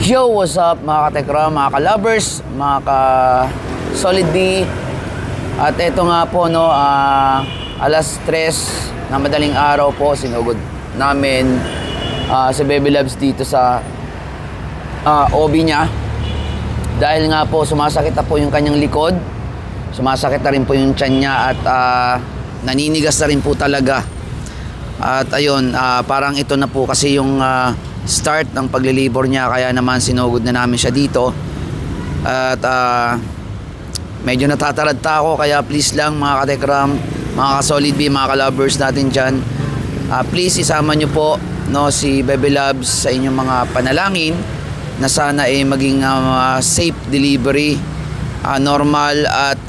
Yo, what's up mga katekram, mga ka-lovers, mga ka-solid B. At ito nga po, no, alas 3 na madaling araw po, sinugod namin si Baby Loves dito sa OB niya. Dahil nga po, sumasakit na po yung kanyang likod, sumasakit na rin po yung tiyan niya, at naninigas na rin po talaga. At ayun, parang ito na po kasi yung start ng paglilibor niya, kaya naman sinugod na namin siya dito. At medyo natataranta ako, kaya please lang mga katekram, mga ka-solid B, mga ka-lovers natin dyan, please isama nyo po, no, si Baby Loves sa inyong mga panalangin na sana maging safe delivery, normal at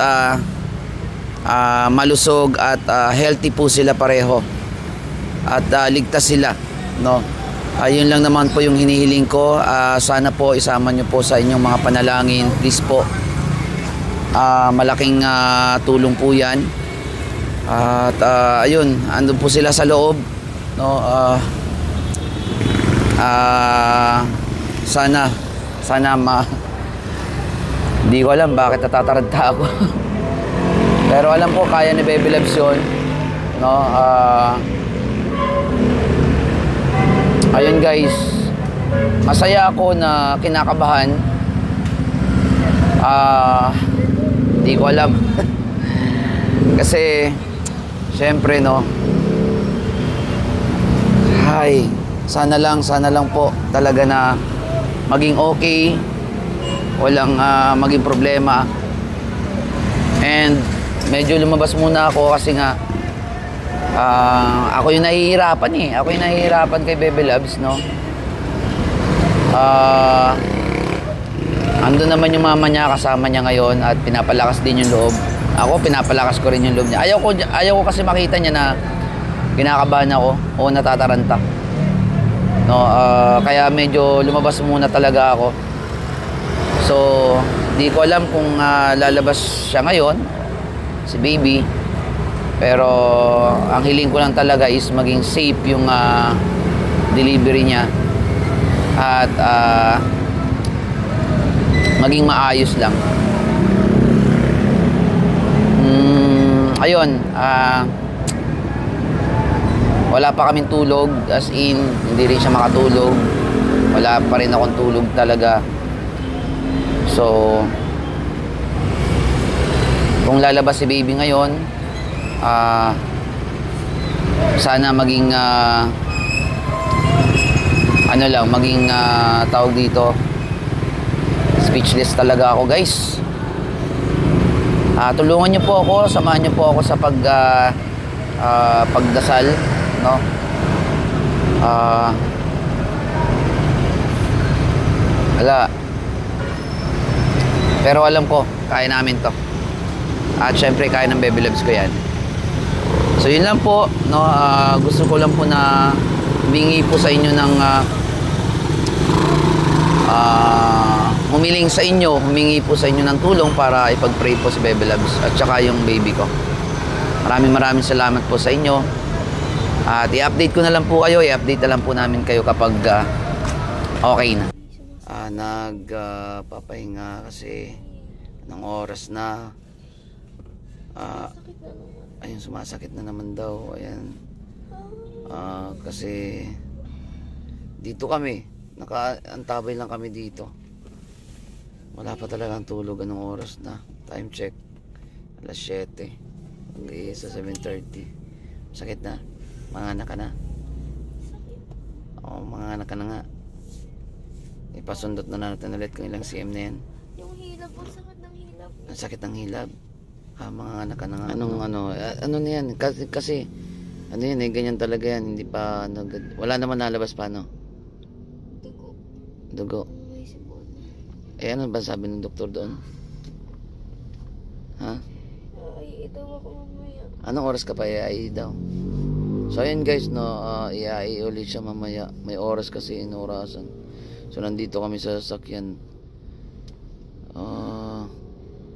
malusog at healthy po sila pareho, at ligtas sila, no. Ayun lang naman po yung hinihiling ko. Sana po isama nyo po sa inyong mga panalangin, please po. Malaking tulong po yan. At ayun, andun po sila sa loob, no. Sana hindi ko alam bakit natataranta ako. Pero alam ko kaya ni Baby Loves yun, no. Ayun guys, masaya ako na kinakabahan. Hindi ko alam. Kasi syempre, no, sana lang po talaga na maging okay, walang maging problema. And medyo lumabas muna ako kasi nga ako yung nahihirapan Ako yung nahihirapan kay Baby Loves, no. Ando naman yung mama niya, kasama niya ngayon, at pinapalakas din yung loob. Ako, pinapalakas ko rin yung loob niya. Ayaw ko kasi makita niya na kinakabahan ako o natataranta, no. Kaya medyo lumabas muna talaga ako. So, di ko alam kung lalabas siya ngayon, si Baby. Pero ang hiling ko lang talaga is maging safe yung delivery niya, at maging maayos lang. Ayun, wala pa kaming tulog, as in hindi rin siya makatulog. Wala pa rin akong tulog talaga. So kung lalabas si Baby ngayon, sana maging maging tawag dito, speechless talaga ako guys. Tulungan niyo po ako, samahan niyo po ako sa pagdasal, no. Wala, pero alam ko kaya namin to, at syempre kaya ng Baby Loves ko yan. So yun lang po, no. Gusto ko lang po na humingi po sa inyo ng humingi po sa inyo ng tulong para ipag-pray po si Baby Loves at saka yung baby ko. Maraming salamat po sa inyo. At i-update ko na lang po kayo, i-update na lang po namin kayo kapag okay na. Nagpapahinga kasi ng oras na. Ayun, sumasakit na naman daw. Ayan. Kasi dito kami, nakaantabay lang kami dito. Wala pa talagang tulog. Anong oras na? Time check, alas 7. Hanggang sa 7:30. Sakit na? Manganak ka na? Oo, manganak ka na nga. Ipasundot na natin ulit kung ilang cm na yan. Yung hilab, ang sakit ng hilab. Ang sakit ng hilab? Mga anak ka na nga. Ano na yan? Kasi ano yan ganyan talaga yan. Hindi pa, wala naman nalabas pa, no? Dugo. Ano ba sabi ng doktor doon? Ha? Ay, ito ako mamaya. Anong oras ka pa i-ai daw? So ayun guys, no, i-ai ulit siya mamaya. May oras kasi inorasan. So nandito kami sa sasakyan.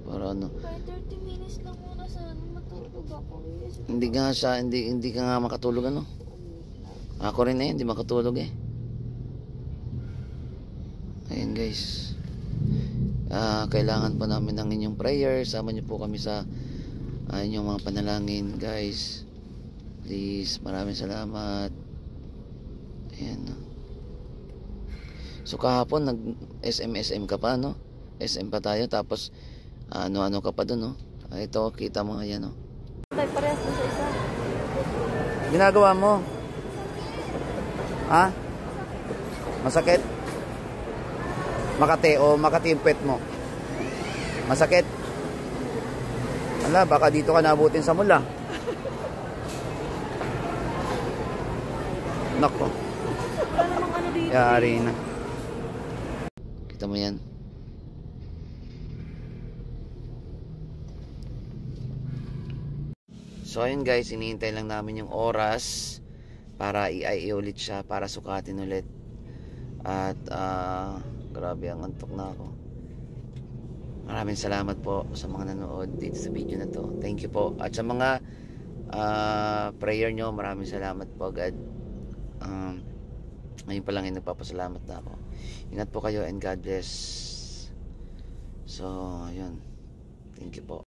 Para ano? Kahit 30 minutes lang muna sana matulog ako. Hindi ka nga makatulog, ano? Ako rin hindi makatulog eh. Ayun guys. Kailangan po namin ng inyong prayer. Sama niyo po kami sa inyong mga panalangin guys. Please, maraming salamat. Ayan. So kahapon nag SM ka pa, no? SM pa tayo, tapos ano-ano ka pa dun, no? Ito, kita mo, ayan, no? Tay, parehas na sa isa. Ginagawa mo? Ha? Masakit? Makati o Makati yung pet mo? Masakit? Ala, baka dito ka nabutin sa mula. Nako. Wala namang ano dito. Yari na. Kita mo yan. So ayun guys, hinihintay lang namin yung oras para i-IA ulit siya, para sukatin ulit. At grabe, ang antok na ako. Maraming salamat po sa mga nanood dito sa video na to. Thank you po. At sa mga prayer nyo, maraming salamat po agad. Ngayon pa lang ay nagpapasalamat na ako. Ingat po kayo and God bless. So, ayun. Thank you po.